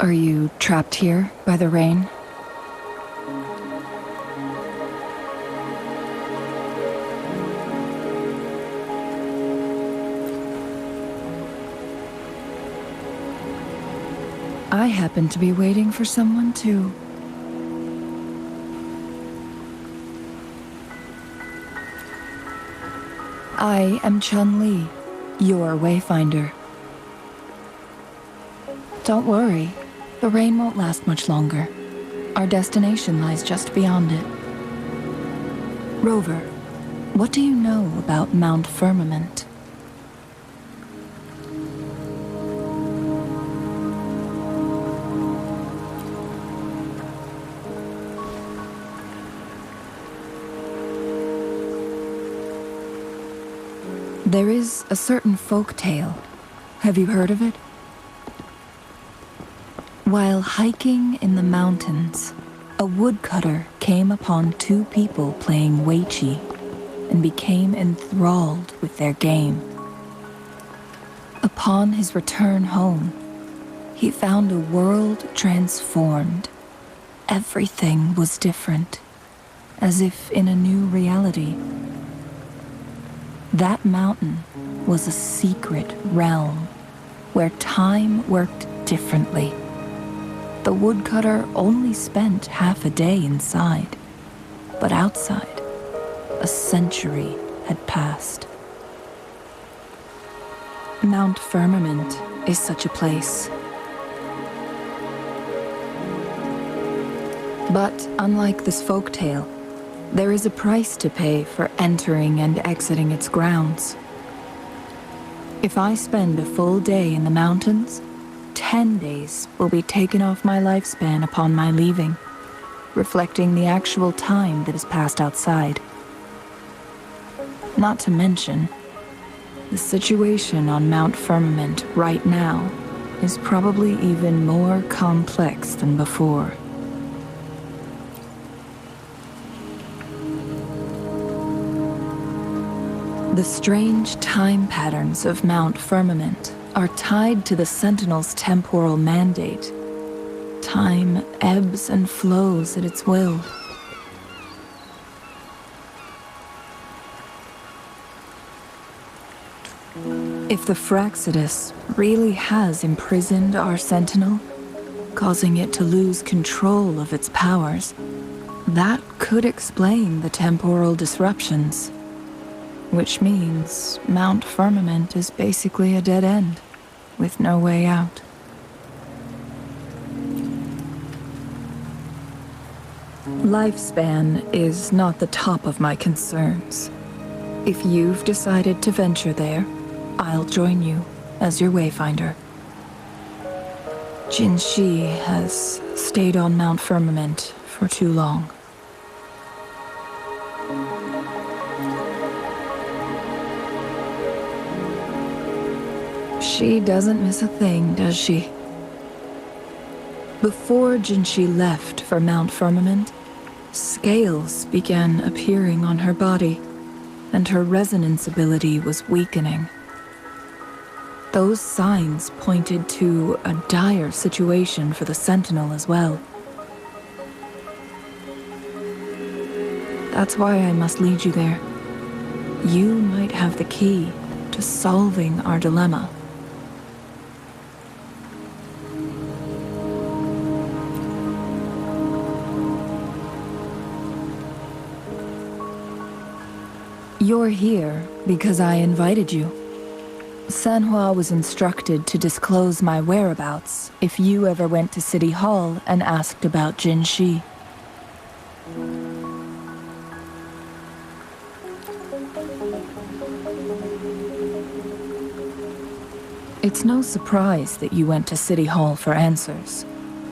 Are you trapped here by the rain? I happen to be waiting for someone too. I am Changli, your wayfinder. Don't worry, the rain won't last much longer. Our destination lies just beyond it. Rover, what do you know about Mount Firmament? There is a certain folk tale. Have you heard of it? While hiking in the mountains, a woodcutter came upon two people playing weiqi and became enthralled with their game. Upon his return home, he found a world transformed. Everything was different, as if in a new reality. That mountain was a secret realm where time worked differently. The woodcutter only spent half a day inside, but outside, a century had passed. Mount Firmament is such a place. But unlike this folktale, there is a price to pay for entering and exiting its grounds. If I spend a full day in the mountains, 10 days will be taken off my lifespan upon my leaving, reflecting the actual time that is passed outside. Not to mention, the situation on Mount Firmament right now is probably even more complex than before. The strange time patterns of Mount Firmament are tied to the Sentinel's temporal mandate. Time ebbs and flows at its will. If the Fraxidus really has imprisoned our Sentinel, causing it to lose control of its powers, that could explain the temporal disruptions. Which means Mount Firmament is basically a dead end, with no way out. Lifespan is not the top of my concerns. If you've decided to venture there, I'll join you as your wayfinder. Jinshi has stayed on Mount Firmament for too long. She doesn't miss a thing, does she? Before Jinshi left for Mount Firmament, scales began appearing on her body, and her resonance ability was weakening. Those signs pointed to a dire situation for the Sentinel as well. That's why I must lead you there. You might have the key to solving our dilemma. You're here because I invited you. Sanhua was instructed to disclose my whereabouts if you ever went to City Hall and asked about Jinshi. It's no surprise that you went to City Hall for answers,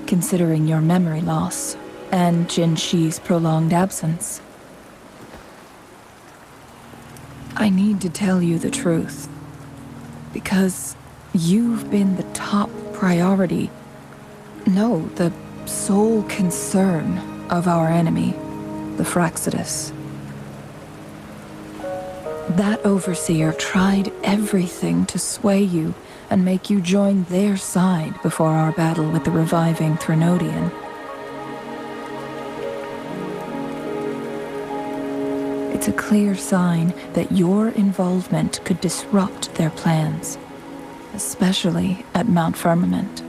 considering your memory loss and Jinshi's prolonged absence. I need to tell you the truth, because you've been the top priority, no, the sole concern of our enemy, the Fraxidus. That overseer tried everything to sway you and make you join their side before our battle with the reviving Threnodian. It's a clear sign that your involvement could disrupt their plans, especially at Mount Firmament.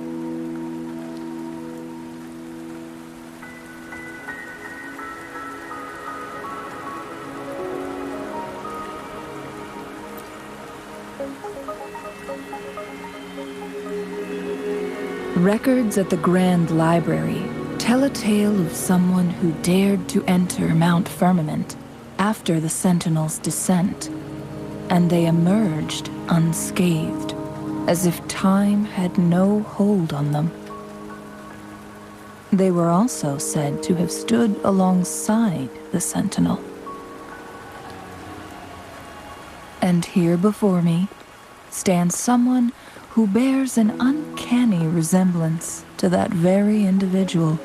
Records at the Grand Library tell a tale of someone who dared to enter Mount Firmament after the Sentinels' descent, and they emerged unscathed, as if time had no hold on them. They were also said to have stood alongside the Sentinel. And here before me stands someone who bears an uncanny resemblance to that very individual.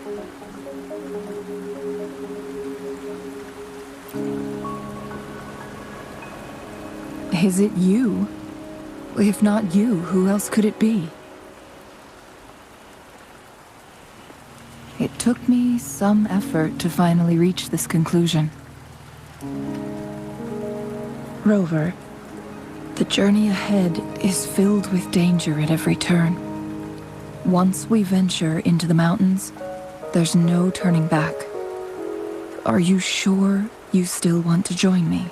Is it you? If not you, who else could it be? It took me some effort to finally reach this conclusion. Rover, the journey ahead is filled with danger at every turn. Once we venture into the mountains, there's no turning back. Are you sure you still want to join me?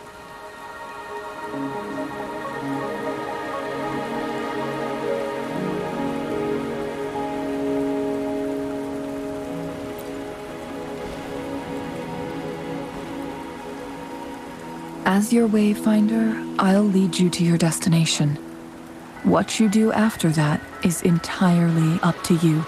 As your wayfinder, I'll lead you to your destination. What you do after that is entirely up to you.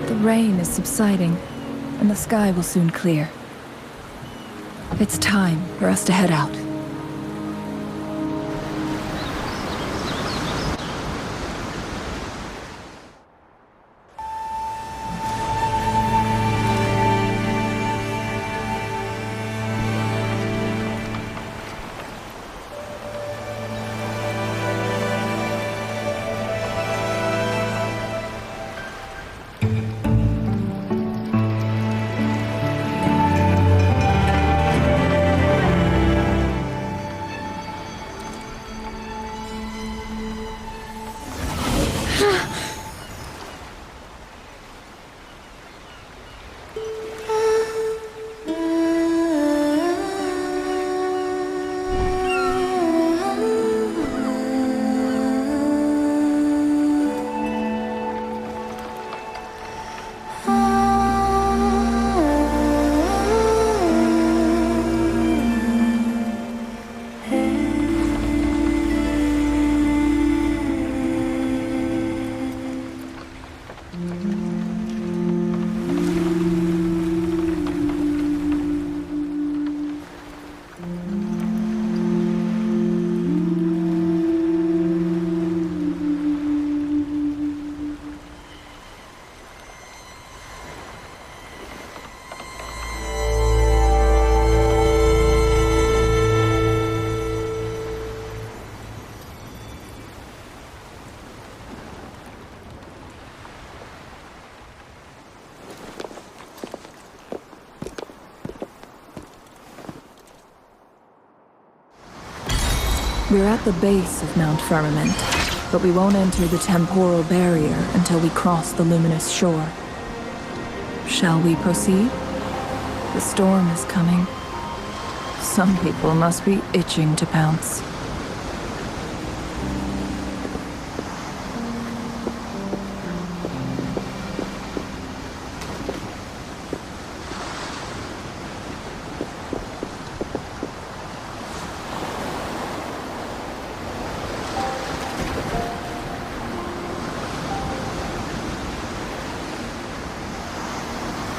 The rain is subsiding, and the sky will soon clear. It's time for us to head out. We're at the base of Mount Firmament, but we won't enter the temporal barrier until we cross the luminous shore. Shall we proceed? The storm is coming. Some people must be itching to pounce.